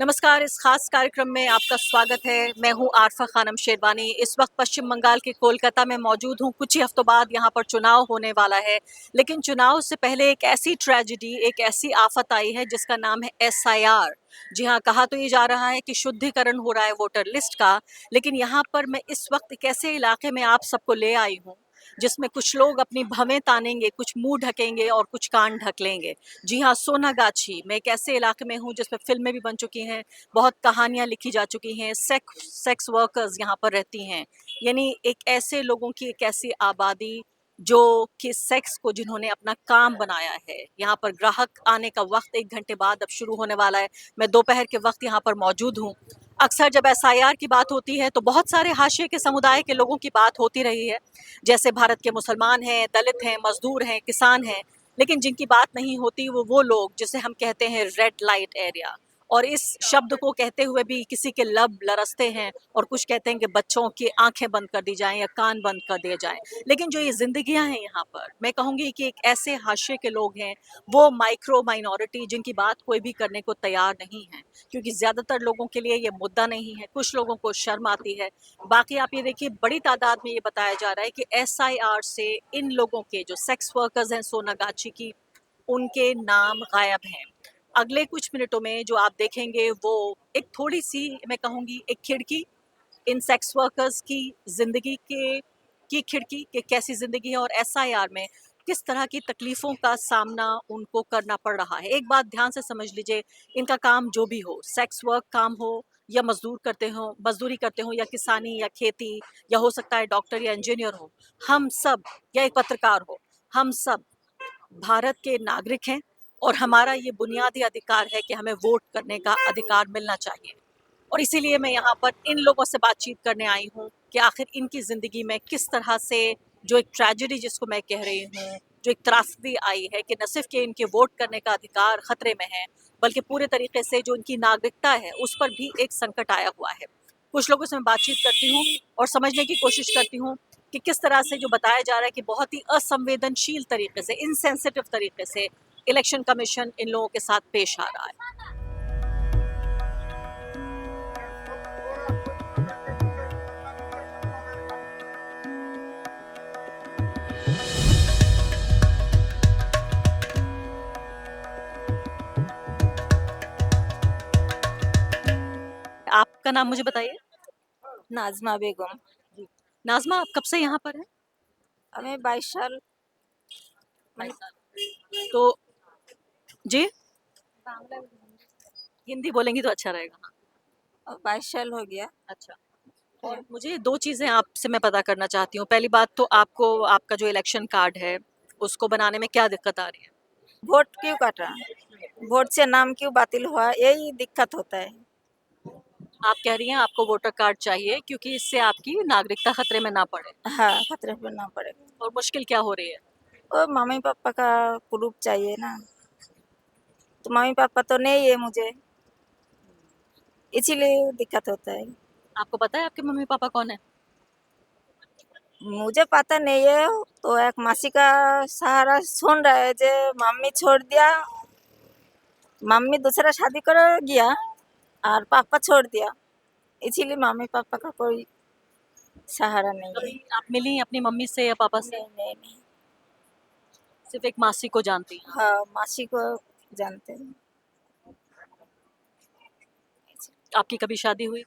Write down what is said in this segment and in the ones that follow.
नमस्कार, इस खास कार्यक्रम में आपका स्वागत है। मैं हूं आरफा खानम शेरवानी। इस वक्त पश्चिम बंगाल के कोलकाता में मौजूद हूं। कुछ ही हफ्तों बाद यहां पर चुनाव होने वाला है, लेकिन चुनाव से पहले एक ऐसी ट्रेजेडी, एक ऐसी आफत आई है जिसका नाम है एसआईआर। जी हां, कहा तो ये जा रहा है कि शुद्धिकरण हो रहा है वोटर लिस्ट का, लेकिन यहाँ पर मैं इस वक्त एक ऐसे इलाके में आप सबको ले आई हूँ जिसमें कुछ लोग अपनी भवें तानेंगे, कुछ मुंह ढकेंगे और कुछ कान ढक लेंगे। जी हाँ, सोनागाछी मैं एक ऐसे इलाके में हूँ जिसमें फिल्में भी बन चुकी हैं, बहुत कहानियां लिखी जा चुकी हैं। सेक्स वर्कर्स यहाँ पर रहती हैं, यानी एक ऐसे लोगों की एक ऐसी आबादी जो कि सेक्स को जिन्होंने अपना काम बनाया है। यहाँ पर ग्राहक आने का वक्त 1 घंटे बाद अब शुरू होने वाला है। मैं दोपहर के वक्त यहाँ पर मौजूद हूँ। अक्सर जब एसआईआर की बात होती है तो बहुत सारे हाशिए के समुदाय के लोगों की बात होती रही है, जैसे भारत के मुसलमान हैं, दलित हैं, मजदूर हैं, किसान हैं। लेकिन जिनकी बात नहीं होती वो लोग जिसे हम कहते हैं रेड लाइट एरिया। और इस शब्द को कहते हुए भी किसी के लब लरसते हैं और कुछ कहते हैं कि बच्चों की आंखें बंद कर दी जाएं या कान बंद कर दिए जाएं। लेकिन जो ये जिंदगियां हैं यहाँ पर, मैं कहूंगी कि एक ऐसे हाशिए के लोग हैं, वो माइक्रो माइनॉरिटी जिनकी बात कोई भी करने को तैयार नहीं है, क्योंकि ज्यादातर लोगों के लिए ये मुद्दा नहीं है। कुछ लोगों को शर्म आती है। बाकी आप ये देखिए, बड़ी तादाद में ये बताया जा रहा है कि एसआईआर से इन लोगों के जो सेक्स वर्कर्स हैं सोनागाछी की, उनके नाम गायब हैं। अगले कुछ मिनटों में जो आप देखेंगे वो एक थोड़ी सी, मैं कहूँगी, एक खिड़की इन सेक्स वर्कर्स की जिंदगी के की खिड़की के कैसी जिंदगी है और एसआईआर में किस तरह की तकलीफों का सामना उनको करना पड़ रहा है। एक बात ध्यान से समझ लीजिए, इनका काम जो भी हो, सेक्स वर्क काम हो या मजदूरी करते हो या किसानी या खेती, या हो सकता है डॉक्टर या इंजीनियर हो, हम सब, या एक पत्रकार हो, हम सब भारत के नागरिक हैं और हमारा ये बुनियादी अधिकार है कि हमें वोट करने का अधिकार मिलना चाहिए। और इसीलिए मैं यहाँ पर इन लोगों से बातचीत करने आई हूँ कि आखिर इनकी ज़िंदगी में किस तरह से जो एक ट्रेजेडी जिसको मैं कह रही हूँ, जो एक त्रासदी आई है कि न सिर्फ कि इनके वोट करने का अधिकार खतरे में है, बल्कि पूरे तरीके से जो इनकी नागरिकता है उस पर भी एक संकट आया हुआ है। कुछ लोगों से मैं बातचीत करती हूँ और समझने की कोशिश करती हूँ कि किस तरह से जो बताया जा रहा है कि बहुत ही असंवेदनशील तरीके से, इनसेंसिटिव तरीके से इलेक्शन कमीशन इन लोगों के साथ पेश आ रहा है। आपका नाम मुझे बताइए। नाजमा बेगम। जी। नाज़मा, आप कब से यहाँ पर हैं? हमें 22 साल। 22 साल। तो जी, हिंदी बोलेंगी तो अच्छा रहेगा। हाँ। 22 साल हो गया। अच्छा। और मुझे 2 चीज़ें आपसे मैं पता करना चाहती हूँ। पहली बात तो आपको आपका जो इलेक्शन कार्ड है, उसको बनाने में क्या दिक्कत आ रही है? वोट क्यों काटा? वोट से नाम क्यों बातिल हुआ, यही दिक्कत होता है। आप कह रही हैं आपको वोटर कार्ड चाहिए क्योंकि इससे आपकी नागरिकता खतरे में ना पड़े। हाँ, खतरे पे ना पड़ेगा। और मुश्किल क्या हो रही है? और मम्मी पापा का प्रूफ चाहिए ना, तो मम्मी पापा तो नहीं है मुझे, इसीलिए दिक्कत होता है। आपको पता है आपके मम्मी-पापा कौन है? मुझे पता नहीं है, तो एक मासी का सहारा सुन रहा है। जे मम्मी छोड़ दिया, मम्मी दूसरा शादी कर गया और पापा छोड़ दिया, इसीलिए मम्मी पापा का कोई सहारा नहीं है। कभी आप मिली अपनी मम्मी से या पापा से? नहीं नहीं नहीं। सिर्फ़ एक मासी को जानती हैं। हाँ, मासी को जानते हैं। आपकी कभी शादी हुई?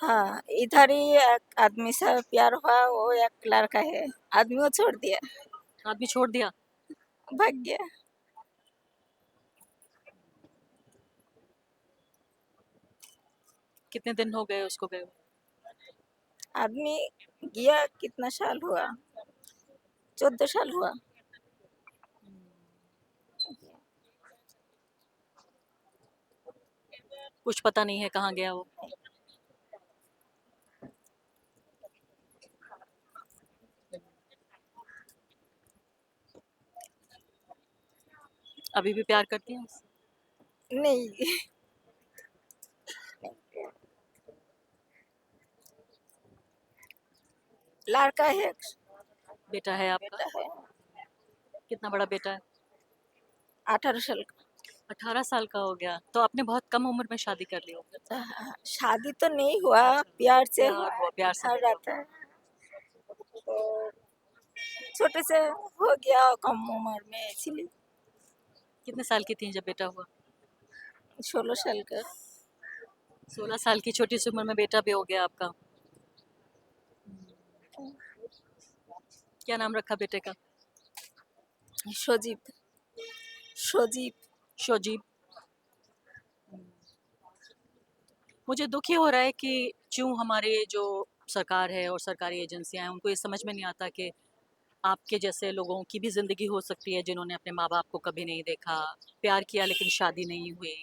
हाँ, इधर ही एक आदमी से प्यार हुआ, वो एक लड़का है, आदमी वो छोड़ दिया, आदमी छोड़ दिया? भाग गया। कितने दिन हो गए उसको गए हुए? आदमी गया कितना साल हुआ, 14 साल हुआ। कुछ पता नहीं है कहाँ गया वो? अभी भी प्यार करती हैं उससे? नहीं। लड़का है, बेटा है आपका? बेटा है, कितना बड़ा बेटा है? 18 साल का। 18 साल का हो गया तो आपने बहुत कम उम्र में शादी कर ली होगी। शादी तो नहीं हुआ, अच्छा, प्यार से प्यार हुआ, प्यार से हर हुआ। रहता है। तो छोटे से हो गया कम उम्र में, इसीलिए। कितने साल की थी जब बेटा हुआ? 16 साल का। 16 साल की छोटी सी उम्र में बेटा भी हो गया आपका। क्या नाम रखा बेटे का? सोजीब। सोजीब। शोजीब। मुझे दुख ये हो रहा है कि क्यों हमारे जो सरकार है और सरकारी एजेंसियां हैं उनको ये समझ में नहीं आता कि आपके जैसे लोगों की भी ज़िंदगी हो सकती है जिन्होंने अपने माँ बाप को कभी नहीं देखा, प्यार किया लेकिन शादी नहीं हुई,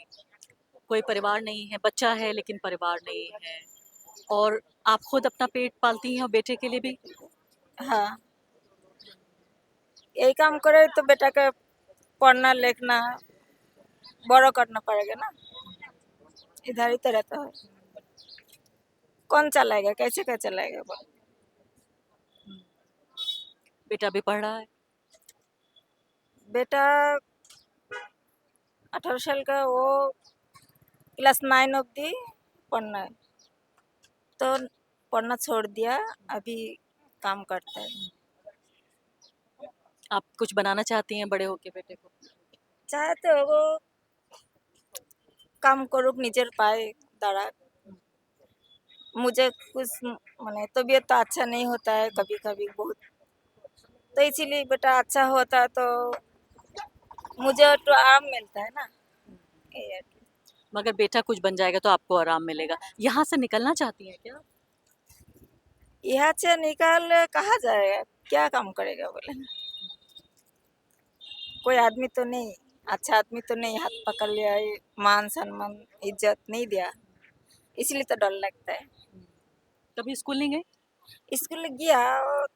कोई परिवार नहीं है, बच्चा है लेकिन परिवार नहीं है। और आप खुद अपना पेट पालती हैं और बेटे के लिए भी। हाँ, यही काम करे तो बेटा का पढ़ना लिखना बड़ा करना पड़ेगा ना। इधर ही तो रहता है, कौन चलाएगा, कैसे क्या चलाएगा बोल। बेटा भी पढ़ रहा है। बेटा 18 साल का, वो क्लास 9 अब्दी पढ़ना है, तो पढ़ना छोड़ दिया, अभी काम करता है। आप कुछ बनाना चाहती हैं बड़े होके बेटे को? चाहते हो वो काम करूक निजर पाए दाड़ा। मुझे कुछ माने तबीयत तो अच्छा नहीं होता है कभी कभी बहुत, तो इसीलिए बेटा अच्छा होता तो मुझे तो आराम मिलता है ना। ये है। मगर बेटा कुछ बन जाएगा तो आपको आराम मिलेगा। यहाँ से निकलना चाहती हैं क्या? यहाँ से निकाल कहाँ जाएगा, क्या काम करेगा बोले। कोई आदमी तो नहीं, अच्छा आदमी तो नहीं हाथ पकड़ लिया, ये मान सम्मान इज्जत नहीं दिया, इसलिए तो डर लगता है। कभी स्कूल नहीं गए? स्कूल गया और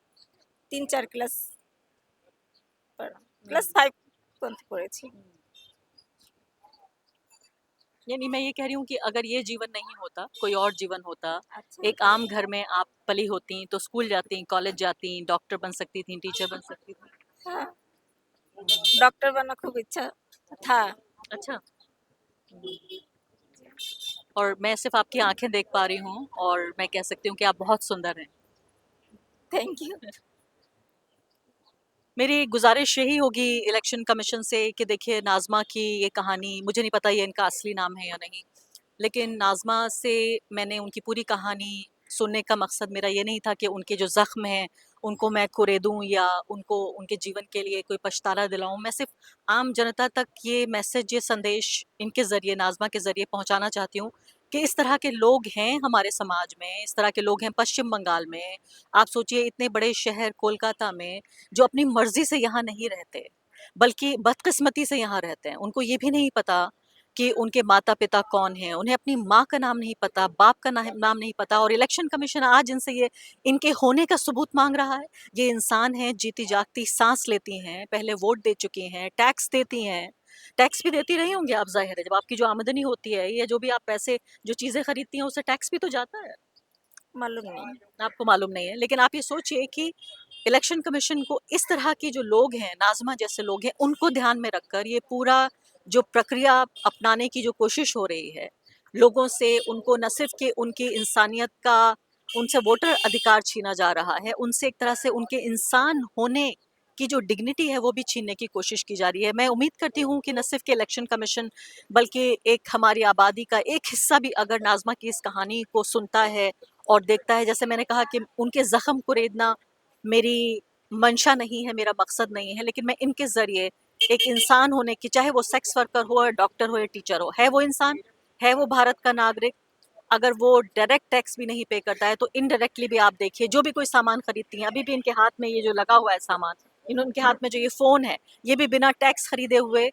3-4 क्लास पढ़ा, क्लास 5 পর্যন্ত পড়েছি। यानी मैं ये कह रही हूँ कि अगर ये जीवन नहीं होता, कोई और जीवन होता, अच्छा एक आम घर में आप पली होती, तो स्कूल जाती, कॉलेज जाती, डॉक्टर बन सकती थी, टीचर बन सकती थी। हाँ, डॉक्टर बनना खूब इच्छा था। अच्छा। और मैं सिर्फ आपकी आंखें देख पा रही हूँ और मैं कह सकती हूँ कि आप बहुत सुंदर हैं। Thank you. मेरी गुजारिश यही होगी इलेक्शन कमीशन से कि देखिए नाज़मा की ये कहानी, मुझे नहीं पता ये इनका असली नाम है या नहीं, लेकिन नाज़मा से मैंने उनकी पूरी कहानी सुनने का मकसद मेरा ये नहीं था कि उनके जो ज़ख्म हैं उनको मैं कुरेदूँ या उनको उनके जीवन के लिए कोई पछतावा दिलाऊँ। मैं सिर्फ आम जनता तक ये मैसेज, ये संदेश इनके ज़रिए, नाज़मा के ज़रिए पहुँचाना चाहती हूँ कि इस तरह के लोग हैं हमारे समाज में, इस तरह के लोग हैं पश्चिम बंगाल में। आप सोचिए इतने बड़े शहर कोलकाता में जो अपनी मर्ज़ी से यहाँ नहीं रहते, बल्कि बदकिस्मती से यहाँ रहते हैं। उनको ये भी नहीं पता कि उनके माता-पिता कौन हैं, उन्हें अपनी माँ का नाम नहीं पता, बाप का नाम नहीं पता और इलेक्शन कमीशन आज इनसे ये इनके होने का सबूत माँग रहा है। ये इंसान हैं, जीती-जागती साँस लेती हैं, पहले वोट दे चुकी हैं, टैक्स देती हैं। टैक्स भी देती रही होंगी आप ज़ाहिर है, जब आपकी जो आमदनी होती है या जो भी आप पैसे जो चीज़ें खरीदती हैं, उससे टैक्स भी तो जाता है। मालूम नहीं। आपको मालूम नहीं है, लेकिन आप ये सोचिए कि इलेक्शन कमीशन को इस तरह के जो लोग हैं, नाज़मा जैसे लोग हैं, उनको ध्यान में रखकर ये पूरा जो प्रक्रिया अपनाने की जो कोशिश हो रही है, लोगों से उनको न सिर्फ़ कि उनकी इंसानियत का उनसे वोटर अधिकार छीना जा रहा है, उनसे एक तरह से उनके इंसान होने की जो डिग्निटी है, वो भी छीनने की कोशिश की जा रही है। मैं उम्मीद करती हूँ कि न सिर्फ़ कि इलेक्शन कमीशन, बल्कि एक हमारी आबादी का एक हिस्सा भी अगर नाज़मा की इस कहानी को सुनता है और देखता है, जैसे मैंने कहा कि उनके ज़ख्म कुरेदना मेरी मंशा नहीं है, मेरा मकसद नहीं है, लेकिन मैं इनके ज़रिए एक इंसान होने की, चाहे वो सेक्स वर्कर हो या डॉक्टर हो या टीचर हो, है वो इंसान, है वो भारत का नागरिक, अगर वो डायरेक्ट टैक्स भी नहीं पे करता है, तो इनडायरेक्टली भी आप देखिए, जो भी कोई सामान खरीदती हैं, अभी भी इनके हाथ में ये जो लगा हुआ है सामान, इनके हाथ में जो ये फ़ोन है, ये भी बिना टैक्स खरीदे हुए,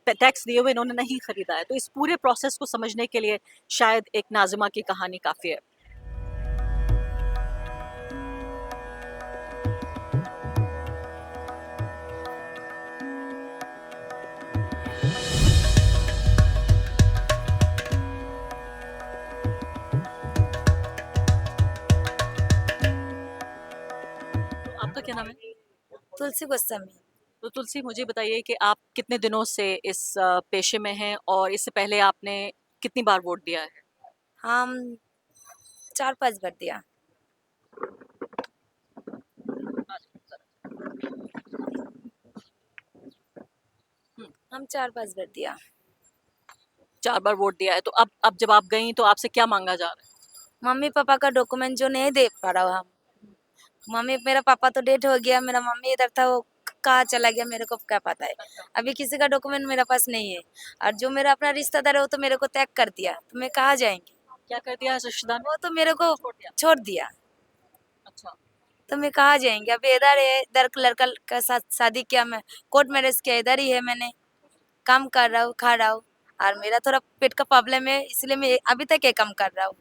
टैक्स दिए हुए इन्होंने नहीं खरीदा है। तो इस पूरे प्रोसेस को समझने के लिए शायद एक नाज़िमा की कहानी काफ़ी है। तो आपका क्या नाम है? तुलसी गोस्वामी। तो तुलसी मुझे बताइए कि आप कितने दिनों से इस पेशे में हैं और इससे पहले आपने कितनी बार वोट दिया है? हम 4-5 बार दिया। हुँ, हम 4-5 बार दिया। 4 बार वोट दिया है, तो अब जब आप गईं तो आपसे क्या माँगा जा रहा है? मम्मी पापा का डॉक्यूमेंट जो नहीं दे पा रहा हूँ हम। मम्मी मेरा पापा तो डेथ हो गया, मेरा मम्मी इधर था, वो कहाँ चला गया मेरे को क्या पता है। अच्छा, अभी किसी का डॉक्यूमेंट मेरे पास नहीं है। और जो मेरा अपना रिश्तेदार है वो तो मेरे को त्याग कर दिया, तो मैं कहाँ जाएंगी। क्या कर दिया इस रिश्तेदार ने? वो तो मेरे को छोड़ दिया। छोड़ दिया, अच्छा, तो मैं कहाँ जाएंगे। अभी इधर है, इधर लड़का का साथ शादी किया, मैं कोर्ट मैरिज किया, इधर ही है, मैंने काम कर रहा हूँ, खा रहा हूँ। और मेरा थोड़ा पेट का प्रॉब्लम है, इसलिए मैं अभी तक ये काम कर रहा हूँ।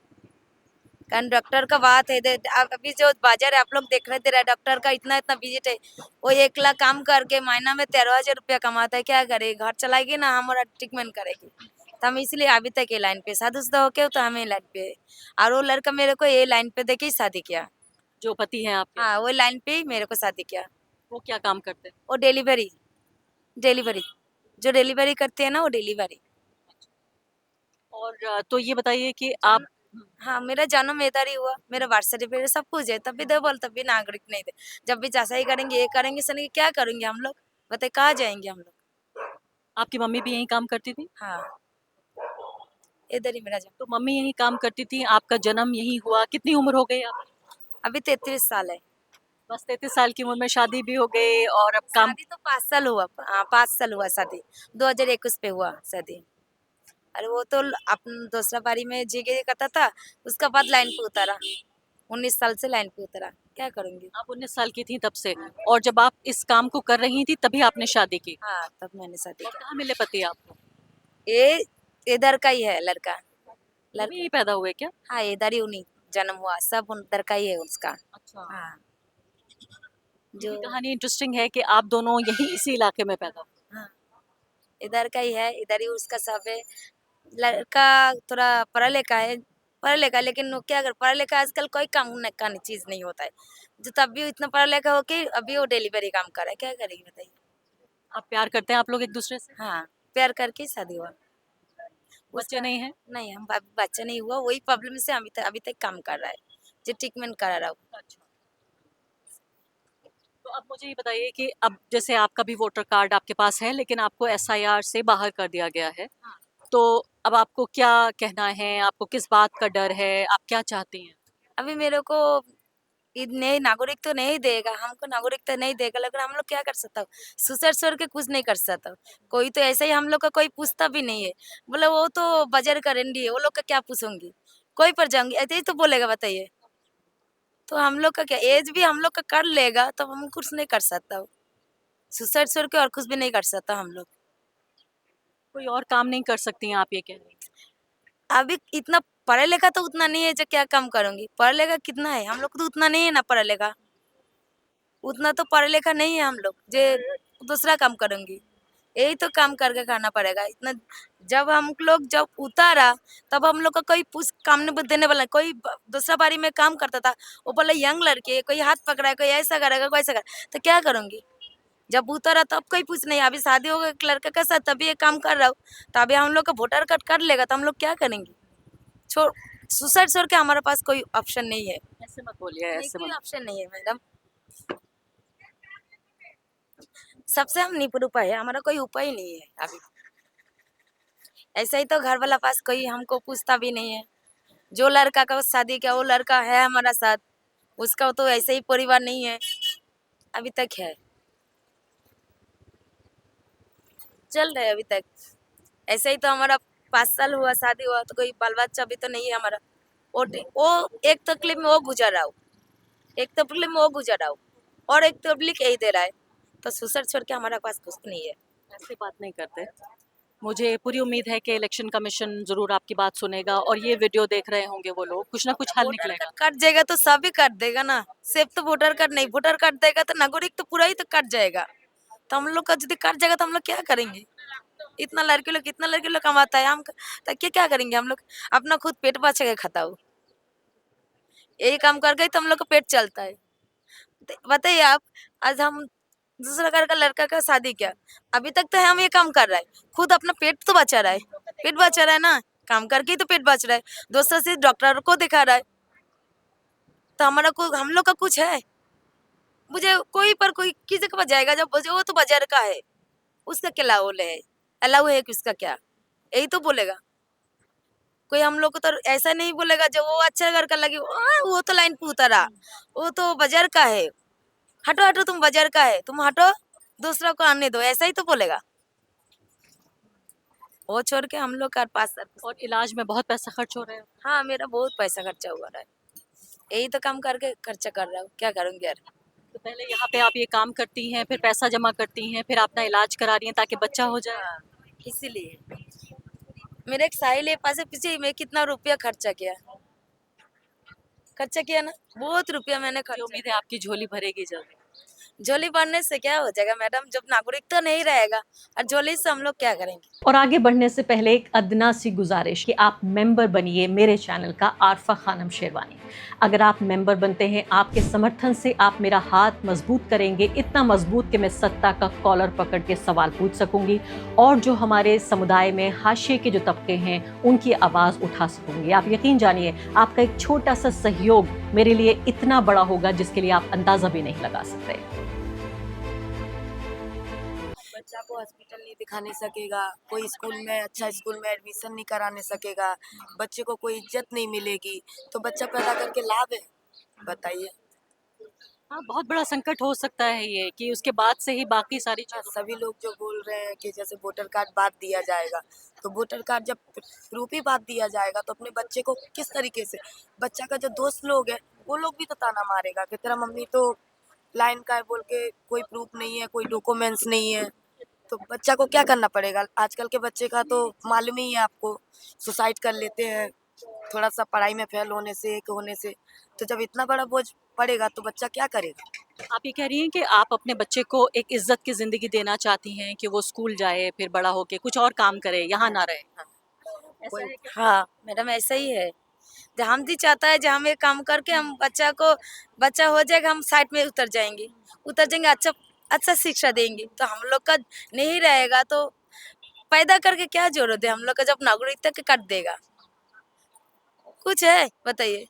कारण डॉक्टर का बात है, अभी जो बाजार है आप लोग देख रहे थे, डॉक्टर का इतना इतना विजिट है। वो 1 लाख काम करके महीना में 13,000 रुपया कमाता है, क्या करेगी, घर चलाएगी ना हमारा ट्रीटमेंट करेगी। तो हम इसलिए अभी तक ये लाइन पे शादीशुदा होके तो हमें लाइन पे है। और वो लड़का मेरे को ये लाइन पे देके ही शादी किया। जो पति हैं आपके, हाँ, वो लाइन पे ही मेरे को शादी किया। वो क्या काम करते हैं? वो डिलीवरी, डिलीवरी जो डिलीवरी करते हैं ना, वो डिलीवरी। और तो ये बताइए कि आप हाँ, मेरा जन्म इधर ही हुआ, मेरा बर्थ सर्टिफिकेट सब कुछ है, तब भी दे बोल, तब भी नागरिक नहीं थे। जब भी जैसा ही करेंगे, ये करेंगे, सनी क्या करेंगे हम लोग, बताइए कहाँ जाएंगे हम लोग। आपकी मम्मी भी यहीं काम करती थी? हाँ, इधर ही मेरा जन्म। तो मम्मी यहीं काम करती थी, आपका जन्म यहीं हुआ, कितनी उम्र हो गई आपकी? अभी 33 साल है। बस 33 साल की उम्र में शादी भी हो गई और अब काम। शादी तो 5 साल हुआ, हाँ 5 साल हुआ शादी, 2021 पे हुआ शादी। अरे वो तो अपन दूसरा बारी में जीके करता था, उसका बाद लाइन पे उतारा, 19 साल से लाइन पे उतरा, क्या करूंगी। आप 19 साल की थी तब से, और जब आप इस काम को कर रही थी तभी आपने शादी की। हाँ, तब मैंने शादी और किया। कहाँ मिले पति आपको? ये इधर का ही है लड़का। वो भी लड़का, यहीं पैदा हुए क्या? हाँ इधर ही उन्हीं जन्म हुआ, सब उधर का ही है उसका। अच्छा, हाँ, ये जो, भी कहानी इंटरेस्टिंग है कि आप दोनों यहीं इसी इलाके में पैदा हुए। हाँ इधर का ही है, इधर ही उसका सब है। लड़का थोड़ा पढ़ा लिखा है, पढ़ा लिखा, लेकिन वो क्या कर, पढ़ा लिखा आजकल कोई काम का चीज नहीं होता है। जो तब भी इतना पढ़ा लिखा हो के अभी वो डिलीवरी काम कर रहा है, क्या करेगी बताइए। आप प्यार करते हैं आप लोग एक दूसरे से? हाँ, प्यार करके ही शादी हुआ बच्चे उसका। नहीं हैं? नहीं, हम बच्चा नहीं हुआ, वही प्रॉब्लम से अभी तक काम कर रहा है, जो ट्रीटमेंट करा रहा हूँ। अच्छा, तो अब मुझे ये बताइए कि अब जैसे आपका भी वोटर कार्ड आपके पास है लेकिन आपको एसआईआर से बाहर कर दिया गया है, हाँ। तो अब आपको क्या कहना है? आपको किस बात का डर है? आप क्या चाहती हैं? अभी मेरे को नहीं, नागरिक तो नहीं देगा हमको, नागरिक तो नहीं देगा, लेकिन हम लोग क्या कर सकता हूँ, सुसर सर के कुछ नहीं कर सकता। कोई तो ऐसे ही हम लोग का कोई पूछता भी नहीं है, बोले वो तो बाजार का रेंडी है, वो लोग का क्या पूछूंगी, कोई पर जाऊंगी ऐसे ही तो बोलेगा, बताइए। तो हम लोग का क्या, एज भी हम लोग का कर लेगा तो हम कुछ नहीं कर सकता हूँ, सुसाइड छोड़ के और कुछ भी नहीं कर सकता हम लोग। कोई और काम नहीं कर सकती हैं आप ये कह रही हैं? अभी इतना पढ़ा लिखा तो उतना नहीं है जो क्या काम करूंगी, पढ़ा लिखा कितना है हम लोग को, तो उतना नहीं है ना पढ़ा लिखा, उतना तो पढ़ा लिखा नहीं है हम लोग जे दूसरा काम करूंगी। यही तो काम करके खाना पड़ेगा इतना। जब हम लोग जब उतारा, तब हम लोग का कोई पूछ काम नहीं देने वाला, कोई दूसरा बारी में काम करता था, वो बोले यंग लड़के है, कोई हाथ पकड़ा है, कोई ऐसा करेगा, कोई ऐसा करेगा, तो क्या करूंगी। जब उतारा तब कोई पूछ नहीं, अभी शादी हो गई एक लड़के के साथ, तभी ये काम कर रहा हूँ। तो अभी हम लोग का वोटर कार्ड कर लेगा तो हम लोग क्या करेंगे, छोड़, सुसाइड छोड़ के हमारे पास कोई ऑप्शन नहीं है। ऐसे मत बोलिए, नहीं, ऐसे कोई मत। ऑप्शन नहीं है मैडम, सबसे हम निपुण उपाय है, हमारा कोई उपाय नहीं है अभी। ऐसा ही तो घर वाला पास कोई हमको पूछता भी नहीं है। जो लड़का का शादी किया वो लड़का है हमारा साथ, उसका तो ऐसे ही परिवार नहीं है, अभी तक है, चल रहे अभी तक। ऐसे ही तो हमारा 5 साल हुआ शादी हुआ, तो कोई बाल बच्चा अभी तो नहीं है हमारा। वो एक तकलीफ में वो गुजर रहा हूँ, एक तकलीफ में वो गुजर रहा हूँ, और एक तकलीफ यही दे रहा है, तो सुसर छोड़ के हमारा पास कुछ नहीं है। ऐसे बात नहीं करते। मुझे पूरी उम्मीद है कि इलेक्शन कमीशन ज़रूर आपकी बात सुनेगा और ये वीडियो देख रहे होंगे वो लोग, कुछ ना कुछ हल वोटर निकलेगा। कार्ड कट जाएगा तो सभी कट देगा ना, सिर्फ तो वोटर कार्ड नहीं, वोटर कार्ड देगा तो नागरिक तो पूरा ही तो कट जाएगा। तो हम लोग का यदि कट जाएगा तो हम लोग क्या करेंगे। इतना लड़के लोग कमाता है, हम तो क्या करेंगे हम लोग, अपना खुद पेट बचा के खाता हूँ, यही काम कर गए तो हम लोग का पेट चलता है। तो बताइए आप, आज हम दूसरा घर का लड़का का शादी किया, अभी तक तो हम ये काम कर रहा है, खुद अपना पेट तो बचा रहा है, पेट बचा रहा है ना, काम करके ही तो पेट बच रहा है, दूसरा से डॉक्टर को दिखा रहा है, तो हमारा को हम लोग का कुछ है? मुझे कोई पर कोई किसी के पास जाएगा जब वो तो बाजार का है, उसका क्या लाओल है, अलाउ है कि उसका क्या, यही तो बोलेगा कोई। हम लोग को तो ऐसा नहीं बोलेगा जो वो अच्छा घर का लगी, वो तो लाइन पे उतरा, वो तो बाजार का है, हटो हटो तुम बाजार का है, तुम हटो, दूसरा को आने दो, ऐसा ही तो बोलेगा। वो छोड़ के हम लोग का पास और इलाज में बहुत पैसा खर्च हो रहा है। हाँ, मेरा बहुत पैसा खर्चा हुआ रहा है, यही तो काम करके खर्चा कर रहा हूँ, क्या करूँगी यार। तो पहले यहाँ पे आप ये काम करती हैं, फिर पैसा जमा करती हैं, फिर अपना इलाज करा रही हैं ताकि बच्चा हो जाए। हाँ, इसीलिए मेरे एक साहिल है पास पीछे मैं कितना रुपया खर्चा किया ना, बहुत रुपया मैंने मुझे खर्चा उम्मीद है आपकी झोली भरेगी जल्दी। झोली भरने से क्या हो जाएगा मैडम, जब नागरिक तो नहीं रहेगा और झोली से हम लोग क्या करेंगे। और आगे बढ़ने से पहले एक अदना सी गुजारिश कि आप मेंबर बनिए मेरे चैनल का आरफा खानम शेरवानी। अगर आप मेंबर बनते हैं, आपके समर्थन से आप मेरा हाथ मजबूत करेंगे, इतना मजबूत कि मैं सत्ता का कॉलर पकड़ के सवाल पूछ सकूंगी और जो हमारे समुदाय में हाशिए के जो तबके हैं उनकी आवाज़ उठा सकूंगी। आप यकीन जानिए, आपका एक छोटा सा सहयोग मेरे लिए इतना बड़ा होगा जिसके लिए आप अंदाजा भी नहीं लगा सकते। बच्चा को हॉस्पिटल नहीं दिखाने सकेगा, कोई स्कूल में अच्छा स्कूल में एडमिशन नहीं कराने सकेगा, बच्चे को कोई इज्जत नहीं मिलेगी, तो बच्चा पैदा करके लाभ है, बताइए। हाँ, बहुत बड़ा संकट हो सकता है ये कि उसके बाद से ही बाकी सारी हाँ, चीज़ों सभी लोग जो बोल रहे हैं कि जैसे वोटर कार्ड बात दिया जाएगा, तो वोटर कार्ड जब प्रूफ ही बात दिया जाएगा तो अपने बच्चे को किस तरीके से, बच्चा का जो दोस्त लोग है वो लोग भी तो ताना मारेगा कि तेरा मम्मी तो लाइन का है बोल के कोई प्रूफ नहीं है, कोई डॉक्यूमेंट्स नहीं है, तो बच्चा को क्या करना पड़ेगा। आजकल के बच्चे का तो मालूम ही है आपको, सुसाइड कर लेते हैं थोड़ा सा पढ़ाई में फेल होने से, एक होने से, तो जब इतना बड़ा बोझ पड़ेगा तो बच्चा क्या करेगा। आप ये कह रही हैं कि आप अपने बच्चे को एक इज्जत की ज़िंदगी देना चाहती हैं कि वो स्कूल जाए, फिर बड़ा होके कुछ और काम करे, यहाँ ना रहे। हाँ, ऐसा कोई है क्या? हाँ मैडम ऐसा ही है, जहाँ हम भी चाहता है जहाँ हम ये काम करके हम बच्चा को, बच्चा हो जाएगा हम साइड में उतर जाएंगे, अच्छा अच्छा शिक्षा देंगे, तो हम लोग का नहीं रहेगा तो पैदा करके क्या जरूरत है, हम लोग का जब नागरिकता के काट देगा, कुछ है बताइए।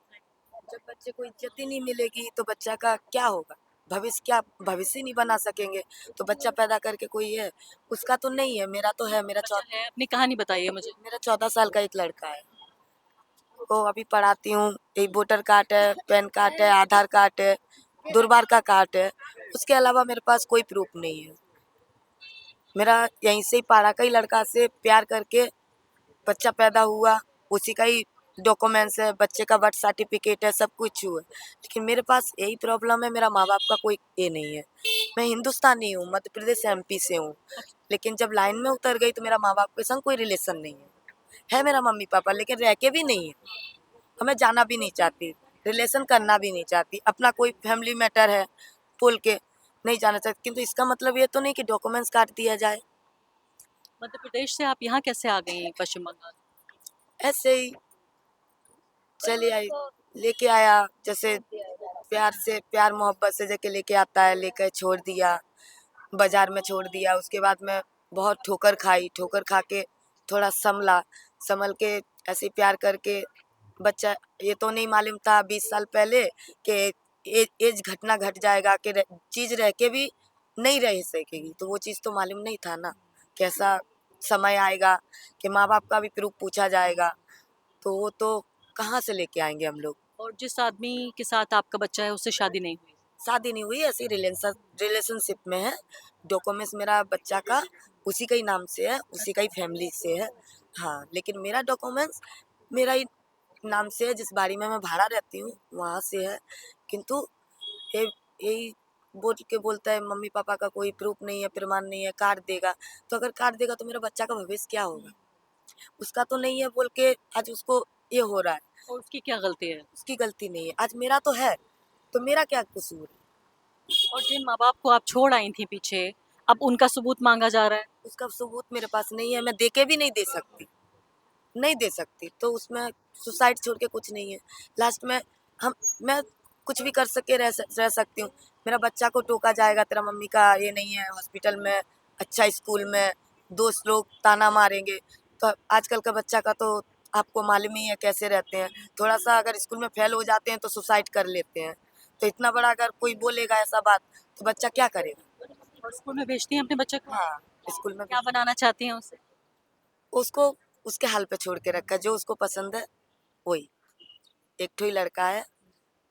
जब बच्चे को इज्जत ही नहीं मिलेगी तो बच्चा का क्या होगा, भविष्य नहीं बना सकेंगे, तो बच्चा पैदा करके कोई है, उसका तो नहीं है, मेरा तो है, बच्चा है, अपनी कहानी बताइए मुझे। मेरा 14 साल का एक लड़का है, को अभी पढ़ाती हूँ, यही वोटर कार्ड है, पैन कार्ड है, आधार कार्ड है, दुर्बार का कार्ड है, उसके अलावा मेरे पास कोई प्रूफ नहीं है। मेरा यहीं से ही पाड़ा का ही लड़का से प्यार करके बच्चा पैदा हुआ, उसी का ही डॉक्यूमेंट्स है, बच्चे का बर्थ सर्टिफिकेट है, सब कुछ हुआ, लेकिन मेरे पास यही प्रॉब्लम है, मेरा माँ बाप का कोई ये नहीं है। मैं हिंदुस्तानी हूँ, मध्य प्रदेश एमपी से हूँ, लेकिन जब लाइन में उतर गई तो मेरा माँ बाप के संग कोई रिलेशन नहीं है मेरा मम्मी पापा, लेकिन रह के भी नहीं है, हमें जाना भी नहीं चाहती, रिलेशन करना भी नहीं चाहती, अपना कोई फैमिली मैटर है बोल के नहीं जाना चाहती, किंतु इसका मतलब ये तो नहीं कि डॉक्यूमेंट्स काट दिया जाए। मध्य प्रदेश से आप यहाँ कैसे आ गई पश्चिम बंगाल? ऐसे ही चली आई, लेके आया, जैसे प्यार से, प्यार मोहब्बत से जैसे लेके आता है, लेकर छोड़ दिया, बाजार में छोड़ दिया, उसके बाद मैं बहुत ठोकर खाई, ठोकर खा के थोड़ा संभल के ऐसे ही प्यार करके बच्चा, ये तो नहीं मालूम था 20 साल पहले कि एज घटना घट जाएगा, कि चीज रह के भी नहीं रह सकेगी, तो वो चीज तो मालूम नहीं था ना, कैसा समय आएगा कि माँ बाप का भी प्रूफ पूछा जाएगा, तो वो तो कहाँ से लेके आएंगे हम लोग। और जिस आदमी के साथ आपका बच्चा है उससे शादी नहीं हुई? शादी नहीं हुई, ऐसे रिलेशनशिप में है, डॉक्यूमेंट्स मेरा बच्चा का उसी का ही नाम से है, उसी का ही फैमिली से है। हाँ, लेकिन मेरा डॉक्यूमेंट्स मेरा ही नाम से है, जिस बाड़ी में मैं भाड़ा रहती हूँ वहाँ से है, किंतु ये यही बोल के बोलता है मम्मी पापा का कोई प्रूफ नहीं है, प्रमाण नहीं है, काट देगा, तो अगर काट देगा तो मेरा बच्चा का भविष्य क्या होगा, उसका तो नहीं है बोल के आज उसको ये हो रहा है। और उसकी क्या गलती है? उसकी गलती नहीं है, आज मेरा तो है, तो मेरा क्या कसूर है। और जिन माँ बाप को आप छोड़ आई थी पीछे, अब उनका सबूत मांगा जा रहा है। उसका सबूत मेरे पास नहीं है, मैं दे के भी नहीं दे सकती, नहीं दे सकती, तो उसमें सुसाइड छोड़ के कुछ नहीं है। लास्ट में हम मैं कुछ भी कर सके रह सकती हूँ। मेरा बच्चा को टोका जाएगा, तेरा मम्मी का ये नहीं है हॉस्पिटल में, अच्छा स्कूल में, दोस्त लोग ताना मारेंगे। तो आजकल का बच्चा का तो आपको मालूम ही है कैसे रहते हैं, थोड़ा सा अगर स्कूल में फेल हो जाते हैं तो सुसाइड कर लेते हैं। तो इतना बड़ा अगर कोई बोलेगा ऐसा बात तो बच्चा क्या करेगा। और स्कूल में भेजती हैं अपने बच्चे को? हाँ, स्कूल में क्या बनाना चाहती हैं उसे? उसको उसके हाल पे छोड़ के रखा है, जो उसको पसंद है वही। एक ठो ही लड़का है,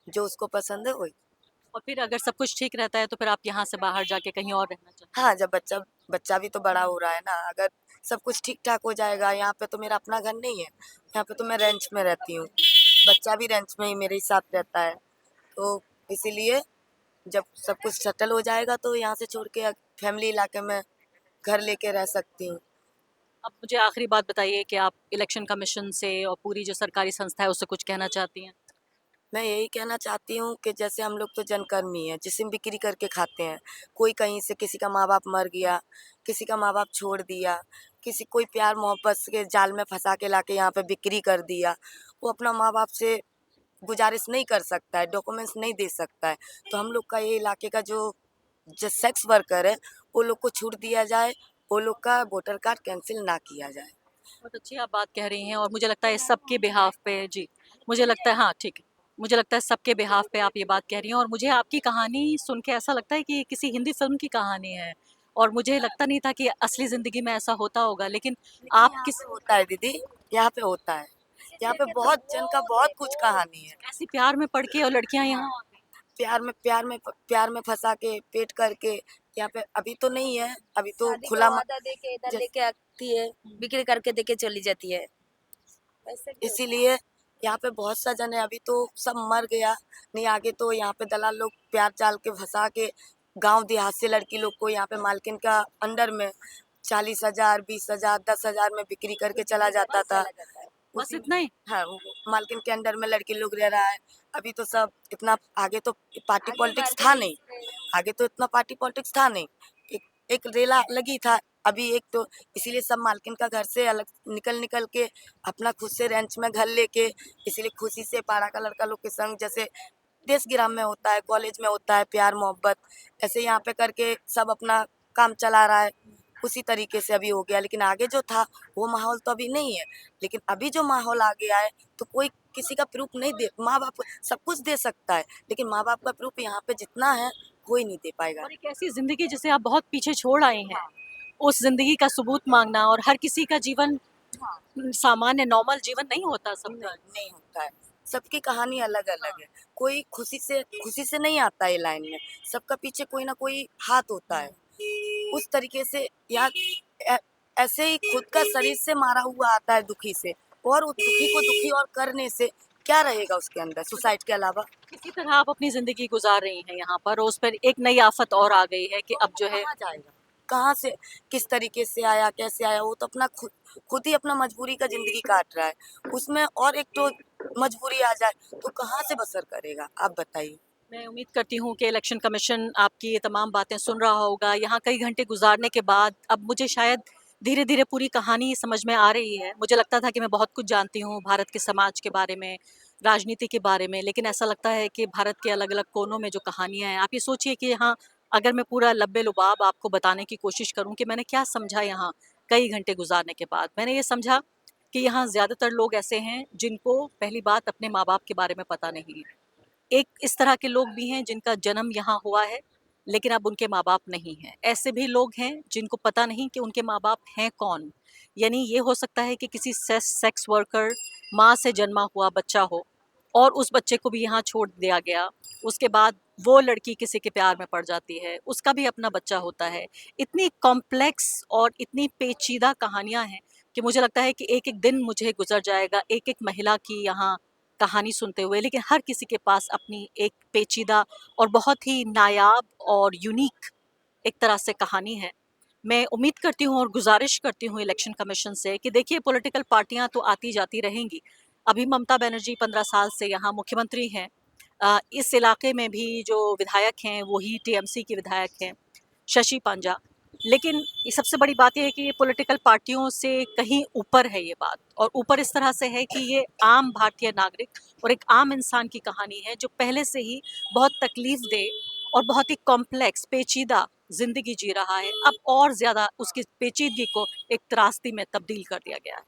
जो उसको पसंद है वही। और फिर अगर सब कुछ ठीक रहता है तो फिर आप यहाँ से बाहर जाके कहीं और रहना चाहते हाँ, जब बच्चा बच्चा भी तो बड़ा हो रहा है ना, अगर सब कुछ ठीक ठाक हो जाएगा। यहाँ पे तो मेरा अपना घर नहीं है, यहाँ पे तो मैं रेंट में रहती हूँ, बच्चा भी रेंट में ही मेरे ही साथ रहता है। तो इसीलिए जब सब कुछ सेटल हो जाएगा तो यहाँ से छोड़ के फैमिली इलाके में घर लेके रह सकती हूँ। अब मुझे आखिरी बात बताइए कि आप इलेक्शन कमीशन से और पूरी जो सरकारी संस्था है उससे कुछ कहना चाहती हैं? मैं यही कहना चाहती हूँ कि जैसे हम लोग तो जनकर्मी है, जिस्म बिक्री करके खाते हैं। कोई कहीं से किसी का माँ बाप मर गया, किसी का माँ बाप छोड़ दिया, किसी कोई प्यार मोहब्बत के जाल में फंसा के लाके यहाँ पे बिक्री कर दिया। वो अपना माँ बाप से गुजारिश नहीं कर सकता है, डॉक्यूमेंट्स नहीं दे सकता है। तो हम लोग का ये इलाके का जो सेक्स वर्कर है वो लोग को छूट दिया जाए, वो लोग का वोटर कार्ड कैंसिल ना किया जाए। बहुत अच्छी आप बात कह रही हैं और मुझे लगता है सबके बिहाफ पे जी, मुझे लगता है हाँ ठीक है, मुझे लगता है सबके बिहाफ पे आप ये बात कह रही हैं और मुझे आपकी कहानी सुन के ऐसा लगता है कि ये किसी हिंदी फिल्म की कहानी है और मुझे लगता नहीं था कि असली ज़िंदगी में ऐसा होता होगा लेकिन लेकिन आप यहाँ किस पे होता है दीदी, यहाँ पे होता है। यहाँ पे बहुत जन का बहुत कुछ कहानी है। ऐसी प्यार में पड़ के और लड़कियां यहाँ आ गई। प्यार में फंसा के पेट करके यहाँ पे अभी तो नहीं है, अभी तो शादी खुला का वादा देके इधर जैसे लेके आती है, बिक्री करके देके चली जाती है। ऐसे क्यों? इसीलिए यहाँ पे बहुत सा जन है, अभी तो सब मर गया, नहीं आगे तो यहाँ पे दलाल लोग प्यार चाल के फंसा के गांव देहात से लड़की लोग को यहाँ पे मालकिन का अंडर में 40,000, 20,000, 10,000 में बिक्री करके चला जाता था। बस उसी इतना ही। हाँ, वो मालकिन के अंडर में लड़की लोग रह रहा है। अभी तो सब इतना आगे तो पार्टी पॉलिटिक्स था नहीं, आगे तो इतना पार्टी पॉलिटिक्स था नहीं। एक एक रेला लगी था, अभी एक तो इसीलिए सब मालकिन का घर से अलग निकल निकल के अपना खुद से रेंच में घर लेके, इसीलिए खुशी से पाड़ा का लड़का लोग के संग जैसे देश गिराम में होता है, कॉलेज में होता है प्यार मोहब्बत, ऐसे यहाँ पे करके सब अपना काम चला रहा है। उसी तरीके से अभी हो गया, लेकिन आगे जो था वो माहौल तो अभी नहीं है। लेकिन अभी जो माहौल आ गया है तो कोई किसी का प्रूफ नहीं दे, माँ बाप सब कुछ दे सकता है लेकिन माँ बाप का प्रूफ यहाँ पे जितना है कोई नहीं दे पाएगा। और एक ऐसी जिंदगी जिसे आप बहुत पीछे छोड़ आए हैं उस जिंदगी का सबूत मांगना और हर किसी का जीवन सामान्य नॉर्मल जीवन नहीं होता सबका। नहीं होता है, सबकी कहानी अलग अलग है। कोई खुशी से नहीं आता है लाइन में, सबका पीछे कोई ना कोई हाथ होता है। उस तरीके से यहाँ ऐसे ही खुद का शरीर से मारा हुआ आता है दुखी से, और उस दुखी को दुखी और करने से क्या रहेगा उसके अंदर सुसाइड के अलावा। इसी तरह आप अपनी जिंदगी गुजार रही हैं यहाँ पर और उस पर एक नई आफत और आ गई है कि अब जो है कहाँ जाएगा, कहाँ से, किस तरीके से आया, कैसे आया, वो तो अपना खुद ही अपना मजबूरी का जिंदगी काट रहा है। उसमें और एक तो मजबूरी आ जाए तो कहाँ से बसर करेगा, आप बताइए। मैं उम्मीद करती हूँ कि इलेक्शन कमीशन आपकी ये तमाम बातें सुन रहा होगा। यहाँ कई घंटे गुजारने के बाद अब मुझे शायद धीरे धीरे पूरी कहानी समझ में आ रही है। मुझे लगता था कि मैं बहुत कुछ जानती हूँ भारत के समाज के बारे में, राजनीति के बारे में, लेकिन ऐसा लगता है कि भारत के अलग अलग कोनों में जो कहानियाँ हैं, आप ये सोचिए कि यहाँ अगर मैं पूरा लब्बे लुबाब आपको बताने की कोशिश करूँ कि मैंने क्या समझा यहाँ कई घंटे गुजारने के बाद, मैंने ये समझा कि यहाँ ज़्यादातर लोग ऐसे हैं जिनको पहली बात अपने माँ बाप के बारे में पता नहीं है। एक इस तरह के लोग भी हैं जिनका जन्म यहाँ हुआ है लेकिन अब उनके माँ बाप नहीं हैं। ऐसे भी लोग हैं जिनको पता नहीं कि उनके माँ बाप हैं कौन। यानी ये हो सकता है कि किसी सेक्स वर्कर माँ से जन्मा हुआ बच्चा हो और उस बच्चे को भी यहाँ छोड़ दिया गया। उसके बाद वो लड़की किसी के प्यार में पड़ जाती है, उसका भी अपना बच्चा होता है। इतनी कॉम्प्लेक्स और इतनी पेचीदा कहानियाँ हैं कि मुझे लगता है कि एक एक दिन मुझे गुजर जाएगा एक एक महिला की यहाँ कहानी सुनते हुए, लेकिन हर किसी के पास अपनी एक पेचीदा और बहुत ही नायाब और यूनिक एक तरह से कहानी है। मैं उम्मीद करती हूँ और गुजारिश करती हूँ इलेक्शन कमीशन से कि देखिए पॉलिटिकल पार्टियां तो आती जाती रहेंगी। अभी ममता बनर्जी 15 साल से यहाँ मुख्यमंत्री हैं। इस इलाके में भी जो विधायक हैं वही टीएमसी के विधायक हैं, शशि पांजा। लेकिन ये सबसे बड़ी बात ये है कि ये पॉलिटिकल पार्टियों से कहीं ऊपर है ये बात, और ऊपर इस तरह से है कि ये आम भारतीय नागरिक और एक आम इंसान की कहानी है जो पहले से ही बहुत तकलीफदेह और बहुत ही कॉम्प्लेक्स पेचीदा जिंदगी जी रहा है। अब और ज्यादा उसकी पेचीदगी को एक त्रासदी में तब्दील कर दिया गया है।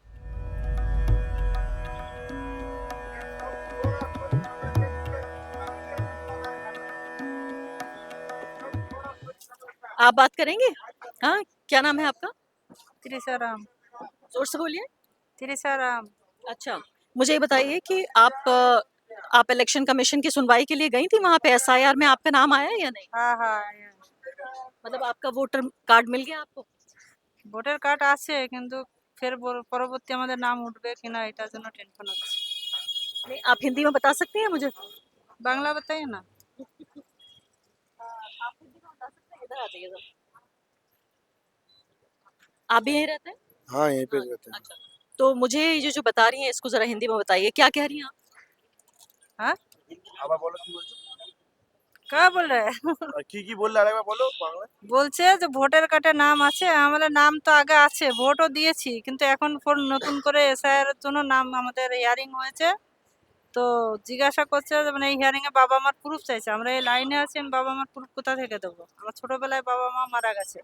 आप बात करेंगे? हाँ, क्या नाम है आपका? त्रिशाराम। जोर से बोलिए। त्रिशाराम। अच्छा, मुझे ये बताइए कि आप इलेक्शन कमीशन की सुनवाई के लिए गई थी वहाँ पे? एसआईआर में आपका नाम आया या नहीं? हाँ हाँ। मतलब आपका वोटर कार्ड मिल गया आपको? ভোটার কার্ড আছে কিন্তু ফের পরবর্তী আমাদের নাম উঠবে কিনা এটার জন্য টেনশন হচ্ছে। नहीं, आप हिंदी में बता सकते हैं मुझे? বাংলা बताइए ना। आप हिंदी में बता सकते हैं? इधर आ जाइए जरा। आप भी यहीं रहते हैं? हाँ यहीं पे हाँ, रहते हैं। अच्छा। तो मुझे ये जो बता रही हैं इसको जरा हिंदी में बताइए, क्या कह रही हैं आप? হ্যাঁ আবার বলো কি বলছো? কা বল रहे কি বললে আরেকবার বলো বাংলায়। বলছে যে ভোটার কার্ডে নাম আছে, আমাদের নাম তো আগে আছে, ভোটও দিয়েছি, কিন্তু এখন নতুন করে এসআইআর এর জন্য নাম আমাদের হিয়ারিং হয়েছে। তো জিজ্ঞাসা করছে যে মানে এই হিয়ারিং এ বাবা মার প্রুফ চাইছে। আমরা এই লাইনে আছি, আমি বাবা মার প্রুফ কোথা থেকে দেবো? আমার ছোটবেলায় বাবা মা মারা গেছে,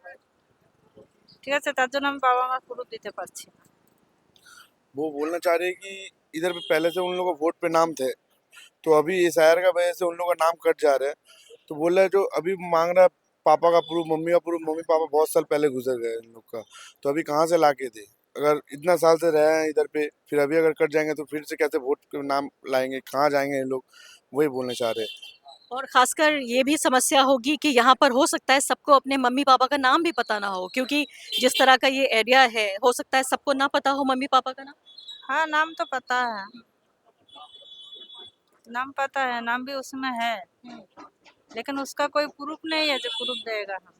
ঠিক আছে, তার জন্য আমি বাবা মার প্রুফ দিতে পারছি না। वो बोलना चाह रहे हैं कि इधर पे पहले से उन लोगों को वोट पे नाम थे, तो अभी एसआईआर का वजह से उन लोगों का नाम कट जा रहा है। तो बोल रहा है जो अभी मांग रहा है पापा का प्रूफ, मम्मी का प्रूफ, मम्मी पापा बहुत साल पहले गुजर गए इन लोग का, तो अभी कहाँ से ला के दे? अगर इतना साल से रहे हैं इधर पे, फिर अभी अगर कट जाएंगे तो फिर से कैसे वोट के नाम लाएंगे, कहाँ जाएंगे ये लोग? वही बोलना चाह रहे हैं। और खासकर ये भी समस्या होगी कि यहाँ पर हो सकता है सबको अपने मम्मी पापा का नाम भी पता ना हो, क्योंकि जिस तरह का ये एरिया है हो सकता है सबको ना पता हो मम्मी पापा का नाम। हाँ नाम तो पता है, नाम पता है, नाम भी उसमें है, लेकिन उसका कोई प्रूफ नहीं है जो प्रूफ देगा हम।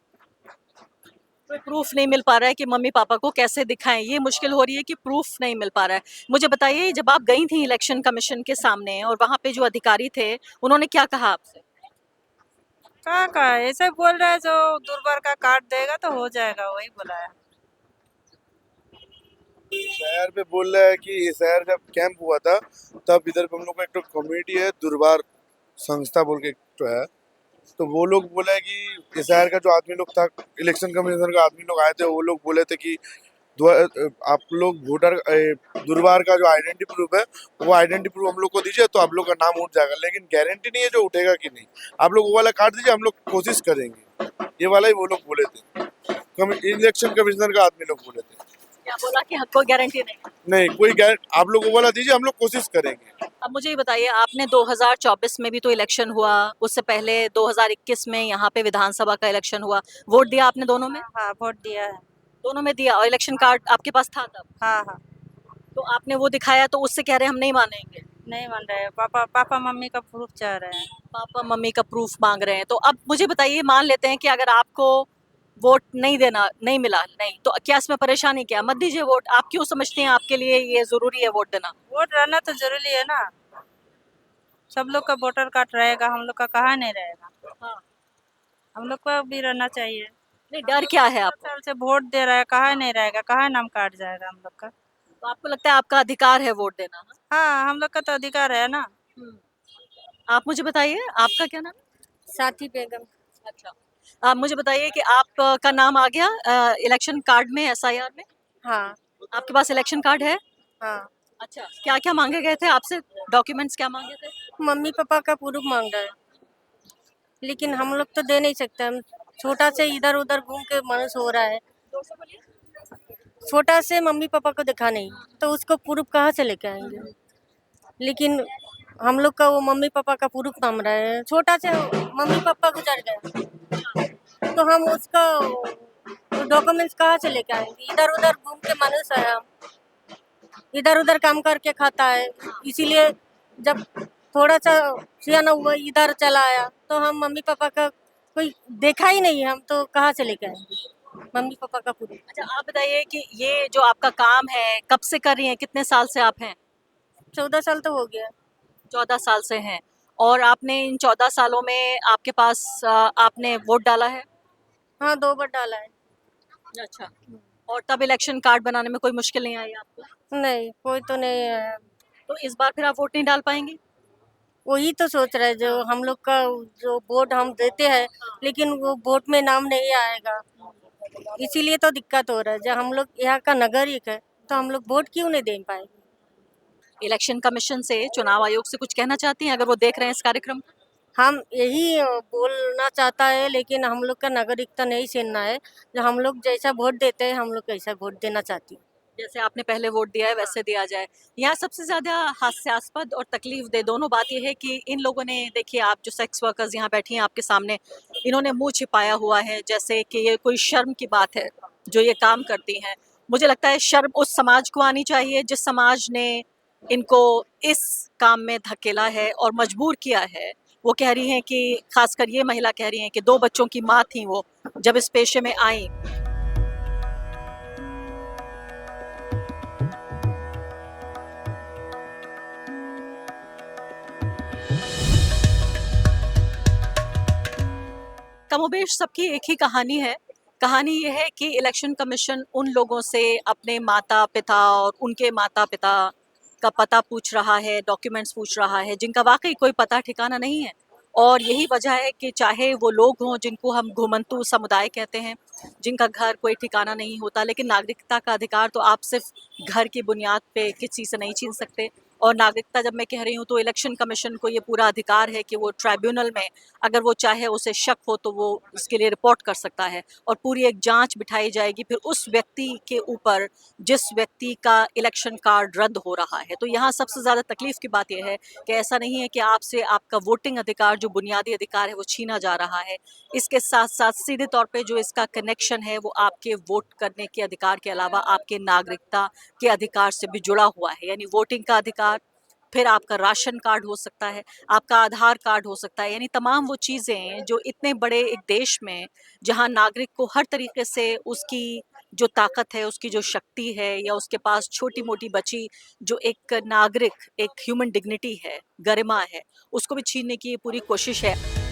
कोई प्रूफ नहीं मिल पा रहा है कि मम्मी पापा को कैसे दिखाएं, ये मुश्किल हो रही है कि प्रूफ नहीं मिल पा रहा है। मुझे बताइए, जब आप गई थी इलेक्शन कमीशन के सामने और वहाँ पे जो अधिकारी थे उन्होंने क्या कहा आपसे? कहा ऐसे बोल रहा है जो दुर्बार का कार्ड देगा तो हो जाएगा, वही बोला है। शहर पे बोल रहा है कि शहर जब कैंप हुआ था तब इधर पे हम लोग का एक तो कम्युनिटी है दुर्बार संस्था बोल के एक तो है, तो वो लोग बोला है कि शहर का जो आदमी लोग था, इलेक्शन कमीशन का आदमी लोग आए थे, वो लोग बोले थे कि आप लोग वोटर दुर्बार का जो आइडेंटिटी प्रूफ है वो आइडेंटिटी प्रूफ हम लोग को दीजिए तो आप लोग का नाम उठ जाएगा, लेकिन गारंटी नहीं है जो उठेगा कि नहीं। आप लोग वो वाला कार्ड दीजिए, हम लोग कोशिश करेंगे, ये वाला ही वो लोग बोले थे। इलेक्शन कमिश्नर का आदमी लोग बोले थे। क्या बोला कि कोई गारंटी नहीं? नहीं कोई आप लोग वो वाला दीजिए, हम लोग कोशिश करेंगे। अब मुझे ये बताइए, आपने 2024 में भी तो इलेक्शन हुआ, उससे पहले 2021 में यहाँ पे विधानसभा का इलेक्शन हुआ, वोट दिया आपने दोनों में? हाँ वोट दिया है। दोनों में दिया, और इलेक्शन कार्ड आपके पास था तब? हाँ हाँ। तो आपने वो दिखाया तो उससे कह रहे हैं हम नहीं मानेंगे। नहीं मान रहे, पापा मम्मी का प्रूफ चाह रहे हैं। पापा मम्मी का प्रूफ मांग रहे हैं। तो अब मुझे बताइए, मान लेते हैं कि अगर आपको वोट नहीं देना, नहीं मिला, नहीं, तो क्या इसमें परेशानी, क्या मत दीजिए वोट? आप क्यों समझते हैं आपके लिए ये जरूरी है वोट देना? वोट रहना तो जरूरी है ना, सब लोग का वोटर कार्ड रहेगा, हम लोग का कहाँ नहीं रहेगा? हाँ। हम लोग को भी रहना चाहिए। नहीं, डर क्या है आपको? साल से वोट दे रहा है, कहाँ नहीं रहेगा, कहाँ नाम काट जाएगा हम लोग का? तो आपको लगता है आपका अधिकार है वोट देना ना? हाँ हम लोग का तो अधिकार है ना। आप मुझे बताइए, आपका क्या नाम है? साथी बेगम। अच्छा, आप मुझे बताइए कि आपका नाम आ गया इलेक्शन कार्ड में, एसआईआर में? हाँ आपके पास इलेक्शन कार्ड है? हाँ। अच्छा, क्या क्या मांगे गए थे आपसे? डॉक्यूमेंट्स क्या मांगे थे? मम्मी पापा का प्रूफ मांग रहा है, लेकिन हम लोग तो दे नहीं सकते, हम छोटा से इधर उधर घूम के मनुष्य हो रहा है, छोटा से मम्मी पापा को दिखा नहीं तो उसको प्रूफ कहाँ से लेके आएंगे? लेकिन हम लोग का वो मम्मी पापा का प्रूफ मांग रहे हैं, छोटा से मम्मी पापा गुजर गए तो हम उसका डॉक्यूमेंट्स कहाँ से लेके आएंगे? इधर उधर घूम के मनुष्य है, हम इधर उधर काम करके खाता है, इसीलिए जब थोड़ा सा सियाना हुआ इधर चला आया तो हम मम्मी पापा का कोई देखा ही नहीं, हम तो कहाँ से लेके आएंगे मम्मी पापा का प्रूफ? अच्छा, आप बताइए कि ये जो आपका काम है कब से कर रही हैं, कितने साल से आप हैं? 14 साल तो हो गया। 14 साल से हैं। और आपने इन 14 सालों में आपके पास आपने वोट डाला है? हाँ 2 बार डाला है। अच्छा, और तब इलेक्शन कार्ड बनाने में कोई मुश्किल नहीं आई आपको? नहीं कोई तो नहीं है। तो इस बार फिर आप वोट नहीं डाल पाएंगे? वही तो सोच रहे हैं, जो हम लोग का जो वोट हम देते हैं, लेकिन वो वोट में नाम नहीं आएगा, इसीलिए तो दिक्कत हो रहा है। जब हम लोग यहाँ का नागरिक है तो हम लोग वोट क्यों नहीं दे पाएंगे? इलेक्शन कमीशन से, चुनाव आयोग से कुछ कहना चाहती हैं अगर वो देख रहे हैं इस कार्यक्रम को? हम यही बोलना चाहता है, लेकिन हम लोग का नागरिकता नहीं छीनना है। जो हम लोग जैसा वोट देते हैं, हम लोग कैसा वोट देना चाहती हूँ। जैसे आपने पहले वोट दिया है वैसे दिया जाए। यहाँ सबसे ज्यादा हास्यास्पद और तकलीफ दे दोनों बात यह है कि इन लोगों ने, देखिए आप जो सेक्स वर्कर्स यहाँ बैठी हैं आपके सामने, इन्होंने मुंह छिपाया हुआ है जैसे कि ये कोई शर्म की बात है जो ये काम करती हैं। मुझे लगता है शर्म उस समाज को आनी चाहिए जिस समाज ने इनको इस काम में धकेला है और मजबूर किया है। वो कह रही हैं कि, खासकर ये महिला कह रही हैं कि 2 बच्चों की माँ थी वो जब इस पेशे में आई। कमोबेश सबकी एक ही कहानी है। कहानी ये है कि इलेक्शन कमीशन उन लोगों से अपने माता-पिता और उनके माता-पिता का पता पूछ रहा है, डॉक्यूमेंट्स पूछ रहा है, जिनका वाक़ई कोई पता ठिकाना नहीं है। और यही वजह है कि चाहे वो लोग हों जिनको हम घुमंतू समुदाय कहते हैं, जिनका घर कोई ठिकाना नहीं होता, लेकिन नागरिकता का अधिकार तो आप सिर्फ़ घर की बुनियाद पे किसी से नहीं छीन सकते। और नागरिकता जब मैं कह रही हूँ तो इलेक्शन कमीशन को ये पूरा अधिकार है कि वो ट्राइब्यूनल में अगर वो चाहे, उसे शक हो तो वो इसके लिए रिपोर्ट कर सकता है और पूरी एक जांच बिठाई जाएगी फिर उस व्यक्ति के ऊपर जिस व्यक्ति का इलेक्शन कार्ड रद्द हो रहा है। तो यहाँ सबसे ज़्यादा तकलीफ की बात यह है कि ऐसा नहीं है कि आपसे आपका वोटिंग अधिकार, जो बुनियादी अधिकार है, वो छीना जा रहा है। इसके साथ साथ सीधे तौर पे जो इसका कनेक्शन है वो आपके वोट करने के अधिकार के अलावा आपके नागरिकता के अधिकार से भी जुड़ा हुआ है। यानी वोटिंग का अधिकार, फिर आपका राशन कार्ड हो सकता है, आपका आधार कार्ड हो सकता है, यानी तमाम वो चीज़ें जो इतने बड़े एक देश में, जहाँ नागरिक को हर तरीके से उसकी जो ताकत है, उसकी जो शक्ति है या उसके पास छोटी-मोटी बची जो एक नागरिक, एक ह्यूमन डिग्निटी है, गरिमा है, उसको भी छीनने की ये पूरी कोशिश है।